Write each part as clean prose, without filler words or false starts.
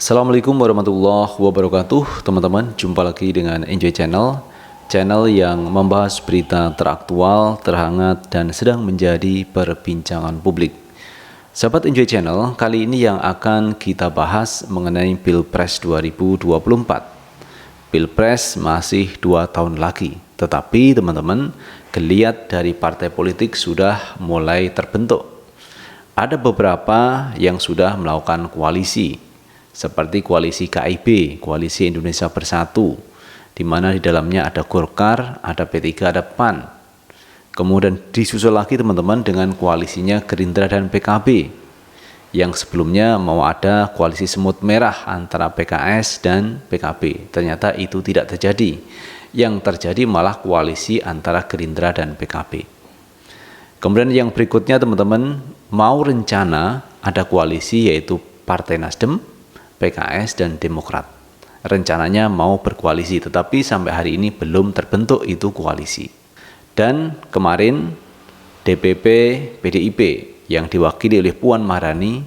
Assalamualaikum warahmatullahi wabarakatuh. Teman-teman, jumpa lagi dengan Enjoy Channel, channel yang membahas berita teraktual, terhangat, dan sedang menjadi perbincangan publik. Sahabat Enjoy Channel, kali ini yang akan kita bahas mengenai Pilpres 2024. Pilpres masih 2 tahun lagi, tetapi teman-teman, geliat dari partai politik sudah mulai terbentuk. Ada beberapa yang sudah melakukan koalisi, seperti koalisi KIB, Koalisi Indonesia Bersatu, di mana di dalamnya ada Golkar, ada P3, ada PAN. Kemudian disusul lagi teman-teman dengan koalisinya Gerindra dan PKB, yang sebelumnya mau ada koalisi semut merah antara PKS dan PKB. Ternyata itu tidak terjadi. Yang terjadi malah koalisi antara Gerindra dan PKB. Kemudian yang berikutnya teman-teman, mau rencana ada koalisi yaitu Partai Nasdem, PKS, dan Demokrat. Rencananya mau berkoalisi, tetapi sampai hari ini belum terbentuk itu koalisi. Dan kemarin DPP PDIP yang diwakili oleh Puan Maharani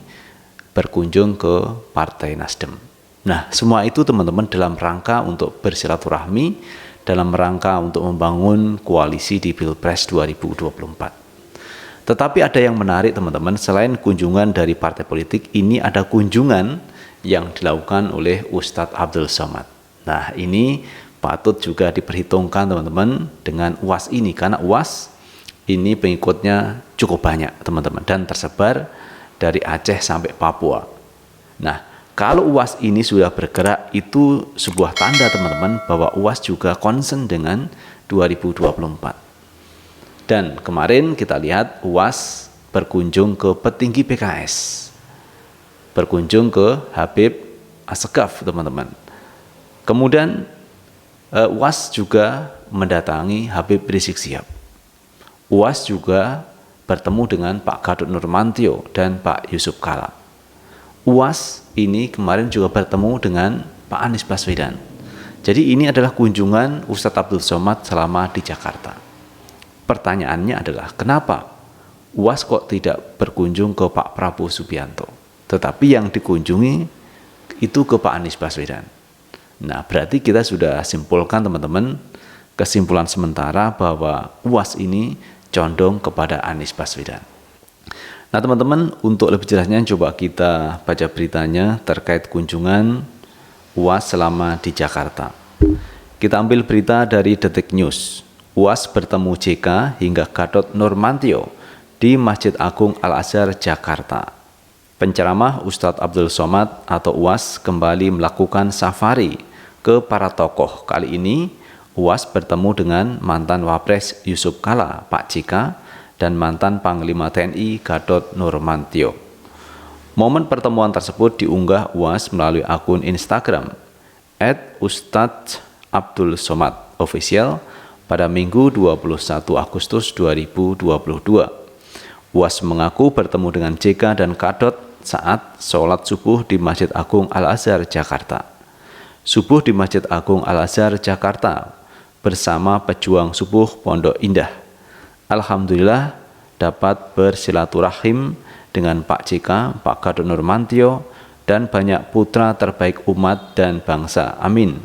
berkunjung ke Partai Nasdem. Nah, semua itu teman-teman dalam rangka untuk bersilaturahmi, dalam rangka untuk membangun koalisi di Pilpres 2024. Tetapi ada yang menarik teman-teman, selain kunjungan dari partai politik, ini ada kunjungan yang dilakukan oleh Ustadz Abdul Somad. Nah, ini patut juga diperhitungkan teman-teman dengan UAS ini, karena UAS ini pengikutnya cukup banyak teman-teman dan tersebar dari Aceh sampai Papua. Nah, kalau UAS ini sudah bergerak, itu sebuah tanda teman-teman bahwa UAS juga concern dengan 2024. Dan kemarin kita lihat UAS berkunjung ke petinggi PKS, berkunjung ke Habib Assegaf teman-teman. Kemudian UAS juga mendatangi Habib Rizik Syihab. UAS juga bertemu dengan Pak Gatot Nurmantio dan Pak Yusuf Kala. UAS ini kemarin juga bertemu dengan Pak Anies Baswedan. Jadi ini adalah kunjungan Ustadz Abdul Somad selama di Jakarta. Pertanyaannya adalah kenapa UAS kok tidak berkunjung ke Pak Prabowo Subianto, tetapi yang dikunjungi itu ke Pak Anies Baswedan. Nah, berarti kita sudah simpulkan teman-teman, kesimpulan sementara bahwa UAS ini condong kepada Anies Baswedan. Nah teman-teman, untuk lebih jelasnya coba kita baca beritanya terkait kunjungan UAS selama di Jakarta. Kita ambil berita dari Detik News. UAS bertemu JK hingga Gatot Nurmantio di Masjid Agung Al-Azhar, Jakarta. Penceramah Ustadz Abdul Somad atau UAS kembali melakukan safari ke para tokoh. Kali ini UAS bertemu dengan mantan Wapres Yusuf Kala, Pak JK, dan mantan Panglima TNI Gatot Nurmantio. Momen pertemuan tersebut diunggah UAS melalui akun Instagram @ustadzabdulsomad_official pada Minggu 21 Agustus 2022. UAS mengaku bertemu dengan JK dan Gatot saat sholat subuh di Masjid Agung Al-Azhar, Jakarta. Subuh di Masjid Agung Al-Azhar, Jakarta bersama pejuang subuh Pondok Indah. Alhamdulillah dapat bersilaturahim dengan Pak JK, Pak Gatot Nurmantio, dan banyak putra terbaik umat dan bangsa. Amin.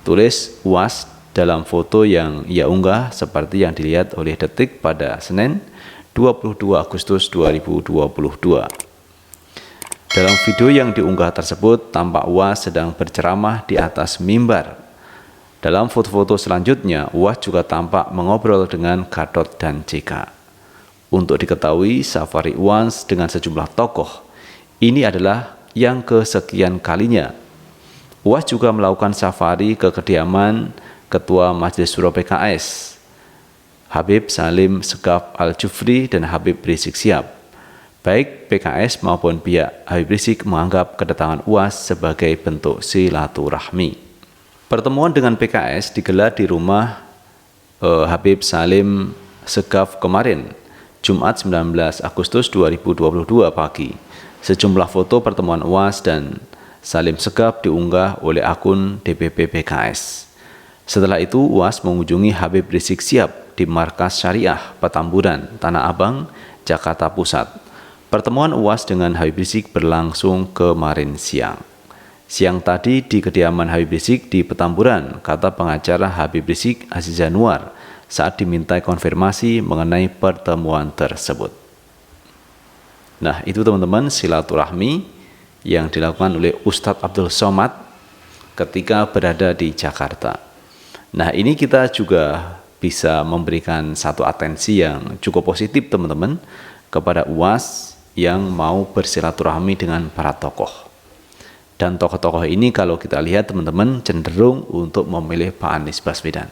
Tulis UAS dalam foto yang ia unggah seperti yang dilihat oleh Detik pada Senin 22 Agustus 2022. Dalam video yang diunggah tersebut, tampak UAS sedang berceramah di atas mimbar. Dalam foto-foto selanjutnya, UAS juga tampak mengobrol dengan Gatot dan JK. Untuk diketahui, safari UAS dengan sejumlah tokoh ini adalah yang kesekian kalinya. UAS juga melakukan safari ke kediaman Ketua Majelis Syuro PKS, Habib Salim Segaf Al-Jufri dan Habib Rizik Syihab. Baik PKS maupun pihak Habib Rizik menganggap kedatangan UAS sebagai bentuk silaturahmi. Pertemuan dengan PKS digelar di rumah Habib Salim Segaf kemarin, Jumat 19 Agustus 2022 pagi. Sejumlah foto pertemuan UAS dan Salim Segaf diunggah oleh akun DPP PKS. Setelah itu UAS mengunjungi Habib Rizik Syihab di Markas Syariah Petamburan, Tanah Abang, Jakarta Pusat. Pertemuan UAS dengan Habib Rizik berlangsung kemarin siang. Siang tadi di kediaman Habib Rizik di Petamburan, kata pengacara Habib Rizik Aziz Anwar saat dimintai konfirmasi mengenai pertemuan tersebut. Nah, itu teman-teman silaturahmi yang dilakukan oleh Ustadz Abdul Somad ketika berada di Jakarta. Nah, ini kita juga bisa memberikan satu atensi yang cukup positif teman-teman kepada UAS yang mau bersilaturahmi dengan para tokoh. Dan tokoh-tokoh ini kalau kita lihat teman-teman cenderung untuk memilih Pak Anies Baswedan.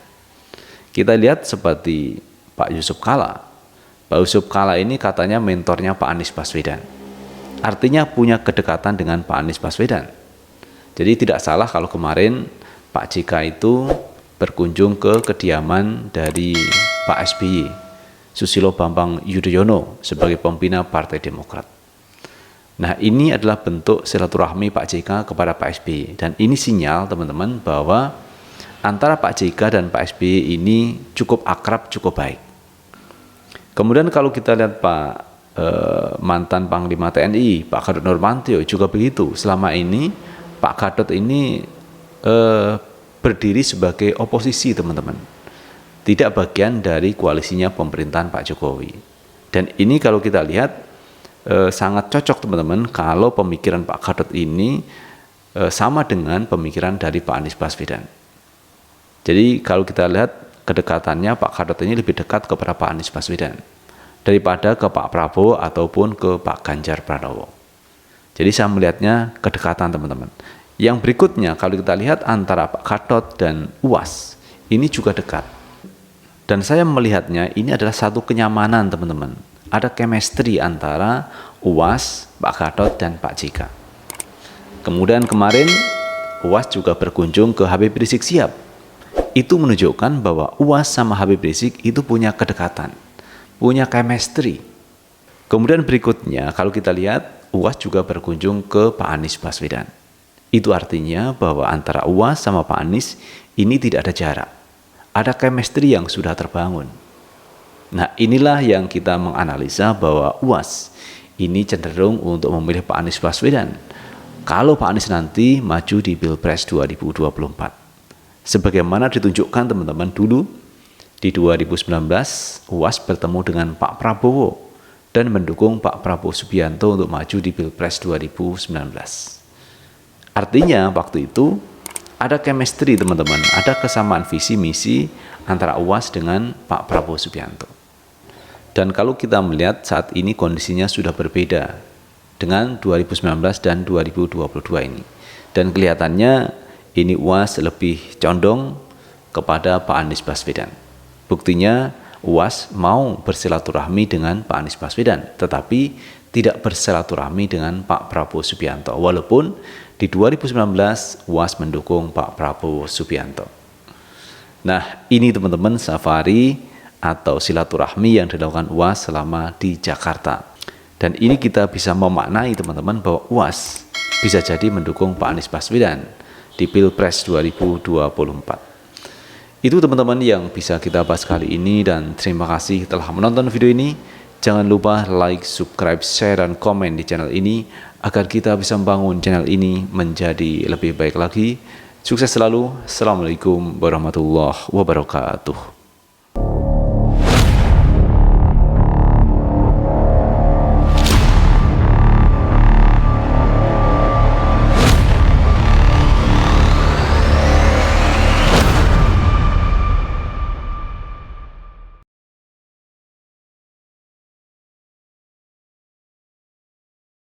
Kita lihat seperti Pak Yusuf Kalla. Pak Yusuf Kalla ini katanya mentornya Pak Anies Baswedan. Artinya punya kedekatan dengan Pak Anies Baswedan. Jadi tidak salah kalau kemarin Pak JK itu berkunjung ke kediaman dari Pak SBY, Susilo Bambang Yudhoyono sebagai pembina Partai Demokrat. Nah, ini adalah bentuk silaturahmi Pak JK kepada Pak SBY, dan ini sinyal teman-teman bahwa antara Pak JK dan Pak SBY ini cukup akrab, cukup baik. Kemudian kalau kita lihat Pak mantan Panglima TNI Pak Gatot Nurmantio juga begitu. Selama ini Pak Gatot ini berdiri sebagai oposisi teman-teman, tidak bagian dari koalisinya pemerintahan Pak Jokowi. Dan ini kalau kita lihat sangat cocok teman-teman kalau pemikiran Pak Gatot ini sama dengan pemikiran dari Pak Anies Baswedan. Jadi kalau kita lihat kedekatannya Pak Gatot ini lebih dekat kepada Pak Anies Baswedan daripada ke Pak Prabowo ataupun ke Pak Ganjar Pranowo. Jadi saya melihatnya kedekatan teman-teman. Yang berikutnya kalau kita lihat antara Pak Gatot dan UAS ini juga dekat. Dan saya melihatnya ini adalah satu kenyamanan teman-teman. Ada chemistry antara UAS, Pak Gatot dan Pak JK. Kemudian kemarin UAS juga berkunjung ke Habib Rizik Syihab. Itu menunjukkan bahwa UAS sama Habib Rizik itu punya kedekatan, punya chemistry. Kemudian berikutnya kalau kita lihat UAS juga berkunjung ke Pak Anies Baswedan. Itu artinya bahwa antara UAS sama Pak Anies ini tidak ada jarak. Ada chemistry yang sudah terbangun. Nah, inilah yang kita menganalisa bahwa UAS ini cenderung untuk memilih Pak Anies Baswedan kalau Pak Anies nanti maju di Pilpres 2024. Sebagaimana ditunjukkan teman-teman dulu di 2019 UAS bertemu dengan Pak Prabowo dan mendukung Pak Prabowo Subianto untuk maju di Pilpres 2019. Artinya waktu itu ada chemistry teman-teman, ada kesamaan visi misi antara UAS dengan Pak Prabowo Subianto. Dan kalau kita melihat saat ini kondisinya sudah berbeda dengan 2019 dan 2022 ini. Dan kelihatannya ini UAS lebih condong kepada Pak Anies Baswedan. Buktinya UAS mau bersilaturahmi dengan Pak Anies Baswedan, tetapi tidak bersilaturahmi dengan Pak Prabowo Subianto. Walaupun di 2019 UAS mendukung Pak Prabowo Subianto. Nah, ini teman-teman safari atau silaturahmi yang dilakukan UAS selama di Jakarta. Dan ini kita bisa memaknai teman-teman bahwa UAS bisa jadi mendukung Pak Anies Baswedan di Pilpres 2024. Itu teman-teman yang bisa kita bahas kali ini, dan terima kasih telah menonton video ini. Jangan lupa like, subscribe, share, dan komen di channel ini agar kita bisa membangun channel ini menjadi lebih baik lagi. Sukses selalu. Assalamualaikum warahmatullahi wabarakatuh.